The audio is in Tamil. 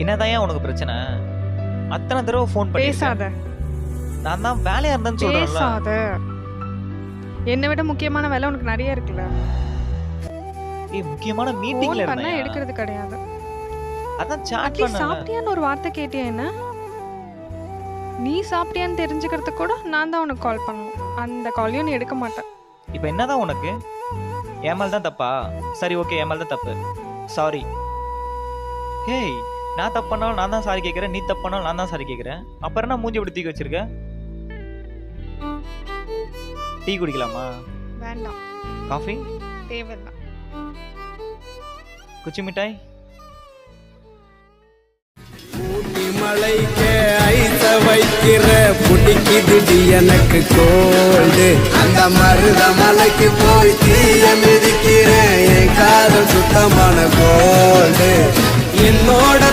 என்னதான் உனக்கு பிரச்சனை? அத்தனை தடவை ஃபோன் பண்ணி பேசாத. நான் தான் வேலையா இருந்தேன்னு சொல்றேன்ல. பேசாத. என்னை விட முக்கியமான வேலை உனக்கு நிறைய இருக்குல்ல. ஏய் முக்கியமான மீட்டிங்ல ஃபோன் பண்ணா இருந்தேன். எடுக்கிறது கிடையாது. அதான் சாட் அட்லீஸ்ட் பண்ணல. சாப்பிட்டியான்னு ஒரு வார்த்தை கேட்டியா என்ன? நீ சாப்பிட்டியான்னு தெரிஞ்சுக்கிறதுக்கு கூட நான் தான் உனக்கு கால் பண்ணணும். அந்த காலையும் நீ எடுக்க மாட்டேன். இப்போ என்னதான் உனக்கு? என் மேல தான் தப்பா? சரி ஓகே, என் மேல தான் தப்பு. சாரி. ஹேய், நான் தப்பு பண்ணாலும் நான் தான் சாரி கேட்குறேன், நீ தப்பு பண்ணாலும் நான் தான் சாரி கேட்குறேன். அப்புறம் என்ன மூஞ்சி இப்படி தூக்கி வச்சிருக்க? டீ குடிக்கலாமா? வேண்டாம். காஃபி? தேவையில்லை. குச்சி மிட்டாய்? ஊட்டி மலைக்கு ஐச வைக்கிற புடிக்குது எனக்கு கோல்டு. அந்த மருத மலைக்கு போய் தீய மிதிக்கிறேன், என் காதல் சுத்தமான கோல்டு. என்னோட